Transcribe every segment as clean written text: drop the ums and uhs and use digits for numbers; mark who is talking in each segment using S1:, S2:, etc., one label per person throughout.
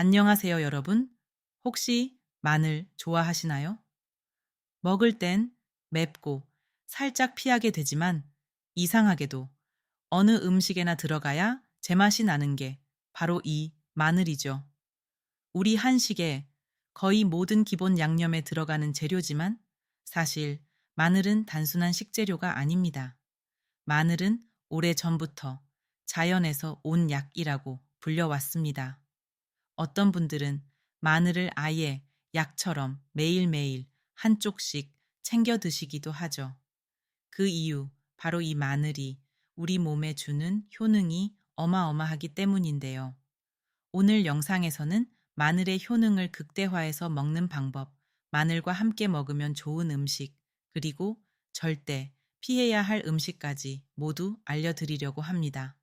S1: 안녕하세요, 여러분. 혹시 마늘 좋아하시나요? 먹을 땐 맵고 살짝 피하게 되지만 이상하게도 어느 음식에나 들어가야 제맛이 나는 게 바로 이 마늘이죠. 우리 한식의 거의 모든 기본 양념에 들어가는 재료지만 사실 마늘은 단순한 식재료가 아닙니다. 마늘은 오래전부터 자연에서 온 약이라고 불려왔습니다. 어떤 분들은 마늘을 아예 약처럼 매일매일 한 쪽씩 챙겨 드시기도 하죠. 그 이유, 바로 이 마늘이 우리 몸에 주는 효능이 어마어마하기 때문인데요. 오늘 영상에서는 마늘의 효능을 극대화해서 먹는 방법, 마늘과 함께 먹으면 좋은 음식, 그리고 절대 피해야 할 음식까지 모두 알려드리려고 합니다.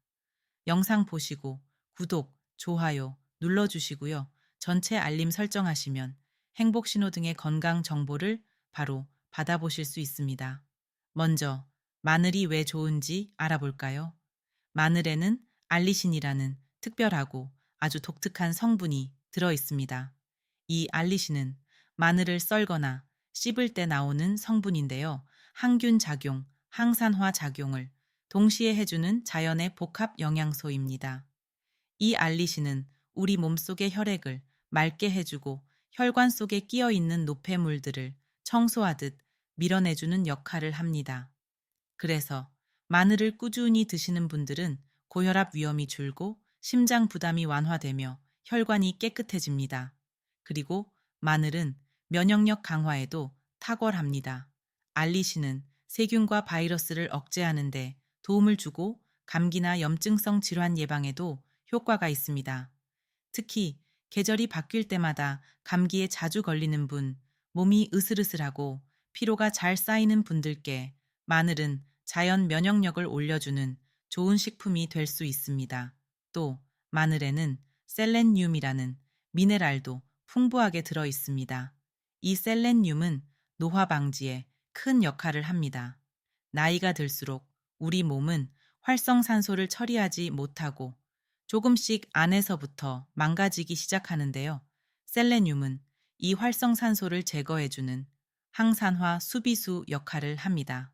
S1: 영상 보시고 구독, 좋아요 눌러주시고요. 전체 알림 설정하시면 행복 신호 등의 건강 정보를 바로 받아보실 수 있습니다. 먼저 마늘이 왜 좋은지 알아볼까요? 마늘에는 알리신이라는 특별하고 아주 독특한 성분이 들어 있습니다. 이 알리신은 마늘을 썰거나 씹을 때 나오는 성분인데요. 항균 작용, 항산화 작용을 동시에 해주는 자연의 복합 영양소입니다. 이 알리신은 우리 몸속의 혈액을 맑게 해주고 혈관 속에 끼어 있는 노폐물들을 청소하듯 밀어내주는 역할을 합니다. 그래서 마늘을 꾸준히 드시는 분들은 고혈압 위험이 줄고 심장 부담이 완화되며 혈관이 깨끗해집니다. 그리고 마늘은 면역력 강화에도 탁월합니다. 알리신은 세균과 바이러스를 억제하는데 도움을 주고 감기나 염증성 질환 예방에도 효과가 있습니다. 특히 계절이 바뀔 때마다 감기에 자주 걸리는 분, 몸이 으슬으슬하고 피로가 잘 쌓이는 분들께 마늘은 자연 면역력을 올려주는 좋은 식품이 될 수 있습니다. 또 마늘에는 셀렌늄이라는 미네랄도 풍부하게 들어 있습니다. 이 셀렌늄은 노화 방지에 큰 역할을 합니다. 나이가 들수록 우리 몸은 활성산소를 처리하지 못하고 조금씩 안에서부터 망가지기 시작하는데요. 셀레늄은 이 활성산소를 제거해주는 항산화 수비수 역할을 합니다.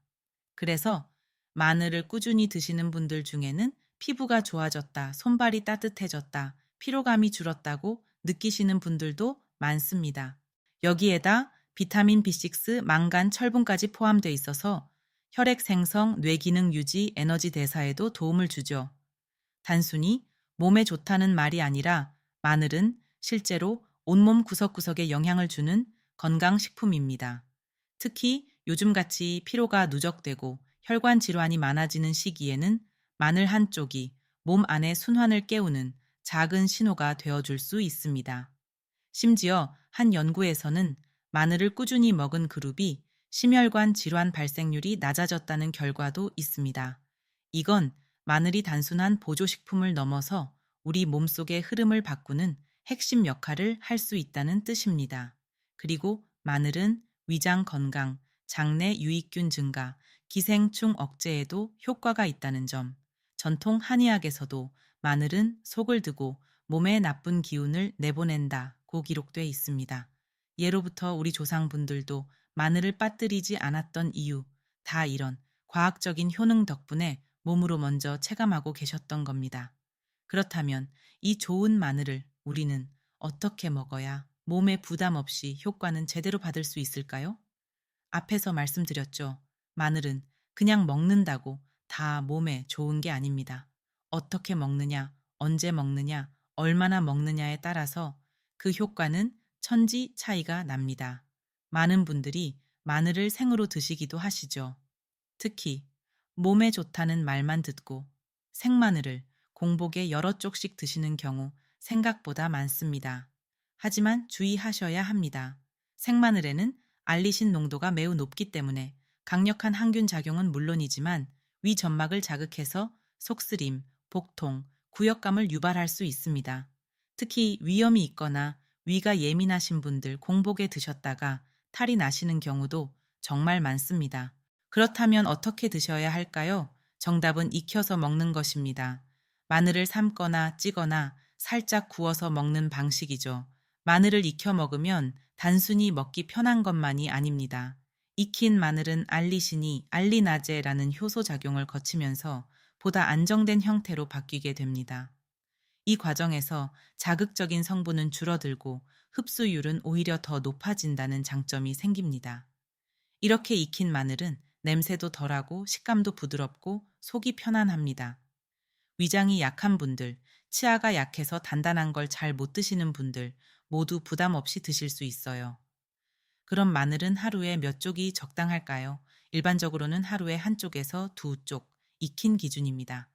S1: 그래서 마늘을 꾸준히 드시는 분들 중에는 피부가 좋아졌다, 손발이 따뜻해졌다, 피로감이 줄었다고 느끼시는 분들도 많습니다. 여기에다 비타민 B6, 망간, 철분까지 포함되어 있어서 혈액 생성, 뇌기능 유지, 에너지 대사에도 도움을 주죠. 단순히 몸에 좋다는 말이 아니라 마늘은 실제로 온몸 구석구석에 영향을 주는 건강식품입니다. 특히 요즘같이 피로가 누적되고 혈관 질환이 많아지는 시기에는 마늘 한 쪽이 몸 안의 순환을 깨우는 작은 신호가 되어줄 수 있습니다. 심지어 한 연구에서는 마늘을 꾸준히 먹은 그룹이 심혈관 질환 발생률이 낮아졌다는 결과도 있습니다. 이건 마늘이 단순한 보조식품을 넘어서 우리 몸속의 흐름을 바꾸는 핵심 역할을 할 수 있다는 뜻입니다. 그리고 마늘은 위장 건강, 장내 유익균 증가, 기생충 억제에도 효과가 있다는 점, 전통 한의학에서도 마늘은 속을 두고 몸에 나쁜 기운을 내보낸다고 기록돼 있습니다. 예로부터 우리 조상분들도 마늘을 빠뜨리지 않았던 이유, 다 이런 과학적인 효능 덕분에 몸으로 먼저 체감하고 계셨던 겁니다. 그렇다면 이 좋은 마늘을 우리는 어떻게 먹어야 몸에 부담 없이 효과는 제대로 받을 수 있을까요? 앞에서 말씀드렸죠. 마늘은 그냥 먹는다고 다 몸에 좋은 게 아닙니다. 어떻게 먹느냐, 언제 먹느냐, 얼마나 먹느냐에 따라서 그 효과는 천지 차이가 납니다. 많은 분들이 마늘을 생으로 드시기도 하시죠. 특히 몸에 좋다는 말만 듣고 생마늘을 공복에 여러 쪽씩 드시는 경우 생각보다 많습니다. 하지만 주의하셔야 합니다. 생마늘에는 알리신 농도가 매우 높기 때문에 강력한 항균 작용은 물론이지만 위 점막을 자극해서 속쓰림, 복통, 구역감을 유발할 수 있습니다. 특히 위염이 있거나 위가 예민하신 분들 공복에 드셨다가 탈이 나시는 경우도 정말 많습니다. 그렇다면 어떻게 드셔야 할까요? 정답은 익혀서 먹는 것입니다. 마늘을 삶거나 찌거나 살짝 구워서 먹는 방식이죠. 마늘을 익혀 먹으면 단순히 먹기 편한 것만이 아닙니다. 익힌 마늘은 알리신이 알리나제라는 효소 작용을 거치면서 보다 안정된 형태로 바뀌게 됩니다. 이 과정에서 자극적인 성분은 줄어들고 흡수율은 오히려 더 높아진다는 장점이 생깁니다. 이렇게 익힌 마늘은 냄새도 덜하고 식감도 부드럽고 속이 편안합니다. 위장이 약한 분들, 치아가 약해서 단단한 걸 잘 못 드시는 분들 모두 부담 없이 드실 수 있어요. 그럼 마늘은 하루에 몇 쪽이 적당할까요? 일반적으로는 하루에 한 쪽에서 두 쪽 익힌 기준입니다.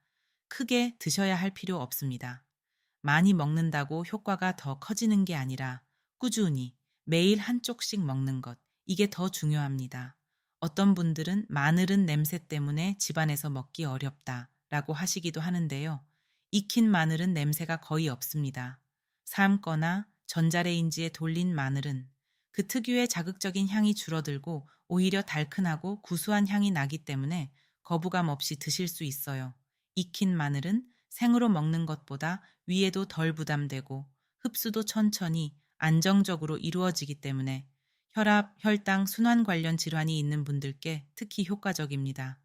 S1: 크게 드셔야 할 필요 없습니다. 많이 먹는다고 효과가 더 커지는 게 아니라 꾸준히 매일 한 쪽씩 먹는 것, 이게 더 중요합니다. 어떤 분들은 마늘은 냄새 때문에 집안에서 먹기 어렵다라고 하시기도 하는데요. 익힌 마늘은 냄새가 거의 없습니다. 삶거나 전자레인지에 돌린 마늘은 그 특유의 자극적인 향이 줄어들고 오히려 달큰하고 구수한 향이 나기 때문에 거부감 없이 드실 수 있어요. 익힌 마늘은 생으로 먹는 것보다 위에도 덜 부담되고 흡수도 천천히 안정적으로 이루어지기 때문에 혈압, 혈당, 순환 관련 질환이 있는 분들께 특히 효과적입니다.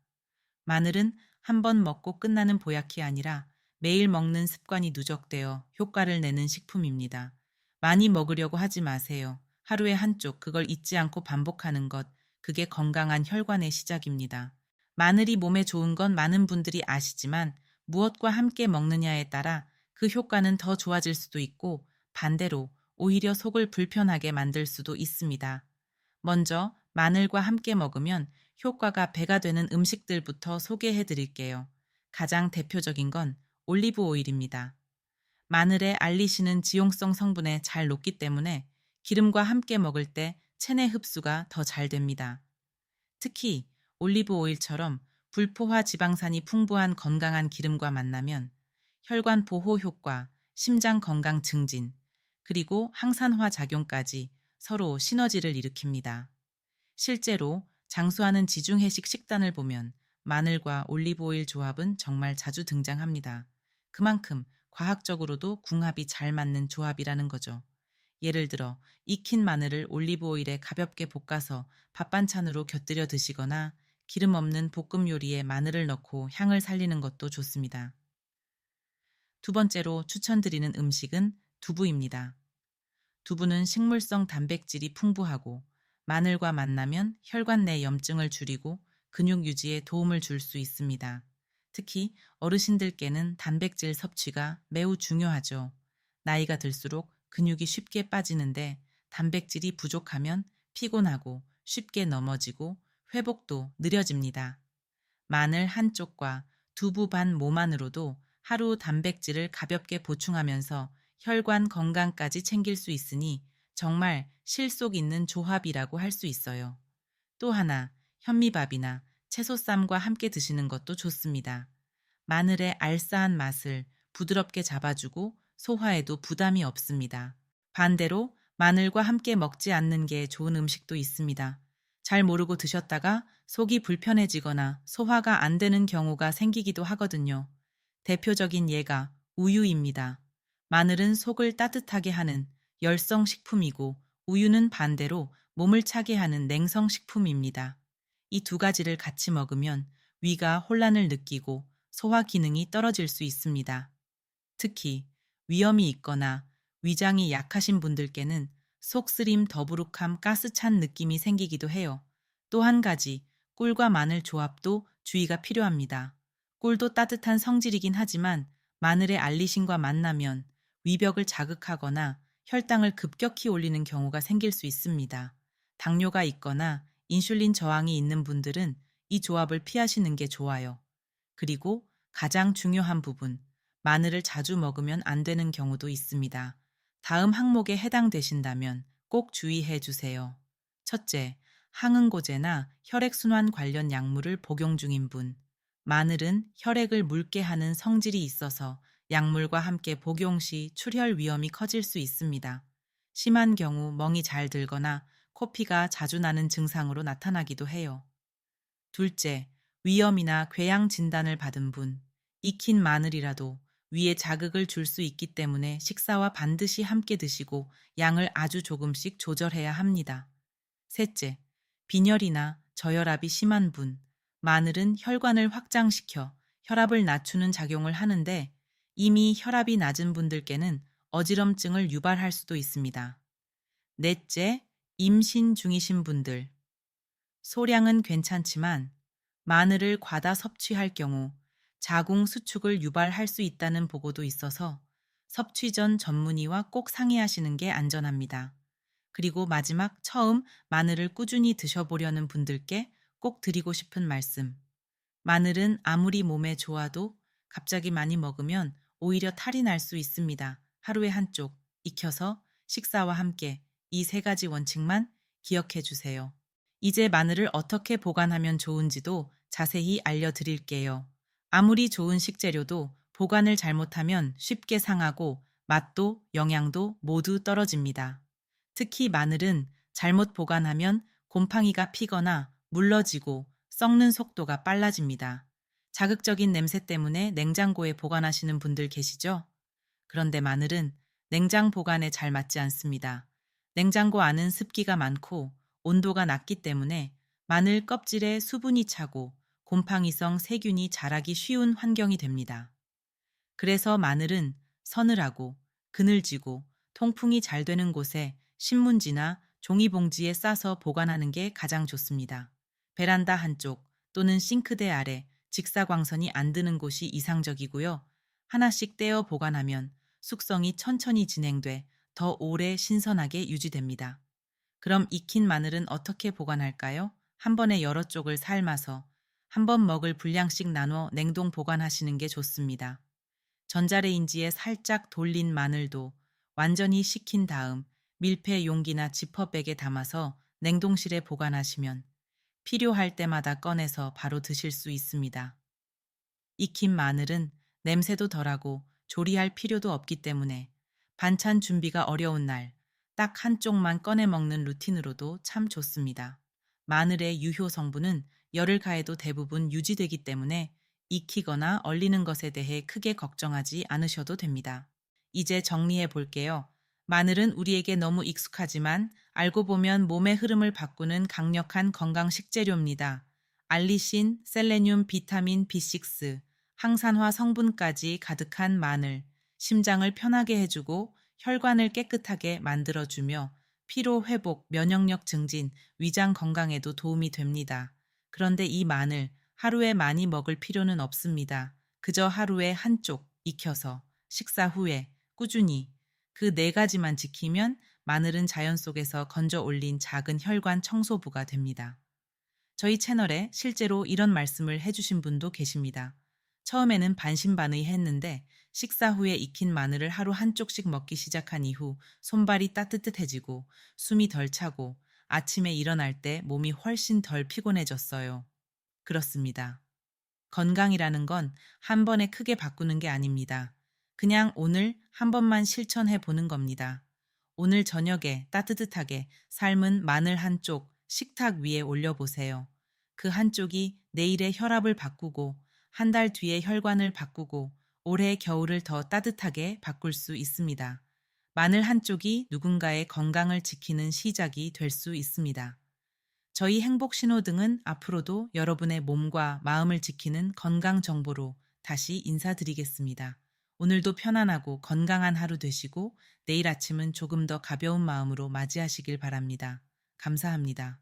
S1: 마늘은 한 번 먹고 끝나는 보약이 아니라 매일 먹는 습관이 누적되어 효과를 내는 식품입니다. 많이 먹으려고 하지 마세요. 하루에 한 쪽, 그걸 잊지 않고 반복하는 것, 그게 건강한 혈관의 시작입니다. 마늘이 몸에 좋은 건 많은 분들이 아시지만 무엇과 함께 먹느냐에 따라 그 효과는 더 좋아질 수도 있고 반대로 오히려 속을 불편하게 만들 수도 있습니다. 먼저 마늘과 함께 먹으면 효과가 배가 되는 음식들부터 소개해 드릴게요. 가장 대표적인 건 올리브 오일입니다. 마늘의 알리신은 지용성 성분에 잘 녹기 때문에 기름과 함께 먹을 때 체내 흡수가 더 잘 됩니다. 특히 올리브 오일처럼 불포화 지방산이 풍부한 건강한 기름과 만나면 혈관 보호 효과, 심장 건강 증진, 그리고 항산화 작용까지 서로 시너지를 일으킵니다. 실제로 장수하는 지중해식 식단을 보면 마늘과 올리브 오일 조합은 정말 자주 등장합니다. 그만큼 과학적으로도 궁합이 잘 맞는 조합이라는 거죠. 예를 들어 익힌 마늘을 올리브 오일에 가볍게 볶아서 밥 반찬으로 곁들여 드시거나 기름 없는 볶음 요리에 마늘을 넣고 향을 살리는 것도 좋습니다. 두 번째로 추천드리는 음식은 두부입니다. 두부는 식물성 단백질이 풍부하고 마늘과 만나면 혈관 내 염증을 줄이고 근육 유지에 도움을 줄 수 있습니다. 특히 어르신들께는 단백질 섭취가 매우 중요하죠. 나이가 들수록 근육이 쉽게 빠지는데 단백질이 부족하면 피곤하고 쉽게 넘어지고 회복도 느려집니다. 마늘 한 쪽과 두부 반 모만으로도 하루 단백질을 가볍게 보충하면서 혈관 건강까지 챙길 수 있으니 정말 실속 있는 조합이라고 할 수 있어요. 또 하나, 현미밥이나 채소쌈과 함께 드시는 것도 좋습니다. 마늘의 알싸한 맛을 부드럽게 잡아주고 소화에도 부담이 없습니다. 반대로 마늘과 함께 먹지 않는 게 좋은 음식도 있습니다. 잘 모르고 드셨다가 속이 불편해지거나 소화가 안 되는 경우가 생기기도 하거든요. 대표적인 예가 우유입니다. 마늘은 속을 따뜻하게 하는 열성 식품이고 우유는 반대로 몸을 차게 하는 냉성 식품입니다. 이 두 가지를 같이 먹으면 위가 혼란을 느끼고 소화 기능이 떨어질 수 있습니다. 특히 위염이 있거나 위장이 약하신 분들께는 속쓰림 더부룩함 가스찬 느낌이 생기기도 해요. 또 한 가지, 꿀과 마늘 조합도 주의가 필요합니다. 꿀도 따뜻한 성질이긴 하지만 마늘의 알리신과 만나면 위벽을 자극하거나 혈당을 급격히 올리는 경우가 생길 수 있습니다. 당뇨가 있거나 인슐린 저항이 있는 분들은 이 조합을 피하시는 게 좋아요. 그리고 가장 중요한 부분, 마늘을 자주 먹으면 안 되는 경우도 있습니다. 다음 항목에 해당되신다면 꼭 주의해 주세요. 첫째, 항응고제나 혈액순환 관련 약물을 복용 중인 분. 마늘은 혈액을 묽게 하는 성질이 있어서 약물과 함께 복용 시 출혈 위험이 커질 수 있습니다. 심한 경우 멍이 잘 들거나 코피가 자주 나는 증상으로 나타나기도 해요. 둘째, 위염이나 궤양 진단을 받은 분. 익힌 마늘이라도 위에 자극을 줄 수 있기 때문에 식사와 반드시 함께 드시고 양을 아주 조금씩 조절해야 합니다. 셋째, 빈혈이나 저혈압이 심한 분, 마늘은 혈관을 확장시켜 혈압을 낮추는 작용을 하는데 이미 혈압이 낮은 분들께는 어지럼증을 유발할 수도 있습니다. 넷째, 임신 중이신 분들. 소량은 괜찮지만 마늘을 과다 섭취할 경우 자궁 수축을 유발할 수 있다는 보고도 있어서 섭취 전 전문의와 꼭 상의하시는 게 안전합니다. 그리고 마지막 처음 마늘을 꾸준히 드셔보려는 분들께 꼭 드리고 싶은 말씀. 마늘은 아무리 몸에 좋아도 갑자기 많이 먹으면 오히려 탈이 날 수 있습니다. 하루에 한쪽 익혀서 식사와 함께 이 세 가지 원칙만 기억해 주세요. 이제 마늘을 어떻게 보관하면 좋은지도 자세히 알려드릴게요. 아무리 좋은 식재료도 보관을 잘못하면 쉽게 상하고 맛도 영양도 모두 떨어집니다. 특히 마늘은 잘못 보관하면 곰팡이가 피거나 물러지고 썩는 속도가 빨라집니다. 자극적인 냄새 때문에 냉장고에 보관하시는 분들 계시죠? 그런데 마늘은 냉장 보관에 잘 맞지 않습니다. 냉장고 안은 습기가 많고 온도가 낮기 때문에 마늘 껍질에 수분이 차고 곰팡이성 세균이 자라기 쉬운 환경이 됩니다. 그래서 마늘은 서늘하고 그늘지고 통풍이 잘 되는 곳에 신문지나 종이봉지에 싸서 보관하는 게 가장 좋습니다. 베란다 한쪽 또는 싱크대 아래 직사광선이 안 드는 곳이 이상적이고요. 하나씩 떼어 보관하면 숙성이 천천히 진행돼 더 오래 신선하게 유지됩니다. 그럼 익힌 마늘은 어떻게 보관할까요? 한 번에 여러 쪽을 삶아서 한 번 먹을 분량씩 나눠 냉동 보관하시는 게 좋습니다. 전자레인지에 살짝 돌린 마늘도 완전히 식힌 다음 밀폐 용기나 지퍼백에 담아서 냉동실에 보관하시면 필요할 때마다 꺼내서 바로 드실 수 있습니다. 익힌 마늘은 냄새도 덜하고 조리할 필요도 없기 때문에 반찬 준비가 어려운 날 딱 한쪽만 꺼내 먹는 루틴으로도 참 좋습니다. 마늘의 유효 성분은 열을 가해도 대부분 유지되기 때문에 익히거나 얼리는 것에 대해 크게 걱정하지 않으셔도 됩니다. 이제 정리해 볼게요. 마늘은 우리에게 너무 익숙하지만 알고 보면 몸의 흐름을 바꾸는 강력한 건강 식재료입니다. 알리신, 셀레늄, 비타민 B6, 항산화 성분까지 가득한 마늘, 심장을 편하게 해주고 혈관을 깨끗하게 만들어주며 피로 회복, 면역력 증진, 위장 건강에도 도움이 됩니다. 그런데 이 마늘 하루에 많이 먹을 필요는 없습니다. 그저 하루에 한쪽 익혀서 식사 후에 꾸준히 그 네 가지만 지키면 마늘은 자연 속에서 건져 올린 작은 혈관 청소부가 됩니다. 저희 채널에 실제로 이런 말씀을 해주신 분도 계십니다. 처음에는 반신반의했는데 식사 후에 익힌 마늘을 하루 한쪽씩 먹기 시작한 이후 손발이 따뜻해지고 숨이 덜 차고 아침에 일어날 때 몸이 훨씬 덜 피곤해졌어요. 그렇습니다. 건강이라는 건 한 번에 크게 바꾸는 게 아닙니다. 그냥 오늘 한 번만 실천해 보는 겁니다. 오늘 저녁에 따뜻하게 삶은 마늘 한쪽 식탁 위에 올려보세요. 그 한쪽이 내일의 혈압을 바꾸고 한 달 뒤에 혈관을 바꾸고 올해 겨울을 더 따뜻하게 바꿀 수 있습니다. 마늘 한쪽이 누군가의 건강을 지키는 시작이 될 수 있습니다. 저희 행복 신호등은 앞으로도 여러분의 몸과 마음을 지키는 건강 정보로 다시 인사드리겠습니다. 오늘도 편안하고 건강한 하루 되시고 내일 아침은 조금 더 가벼운 마음으로 맞이하시길 바랍니다. 감사합니다.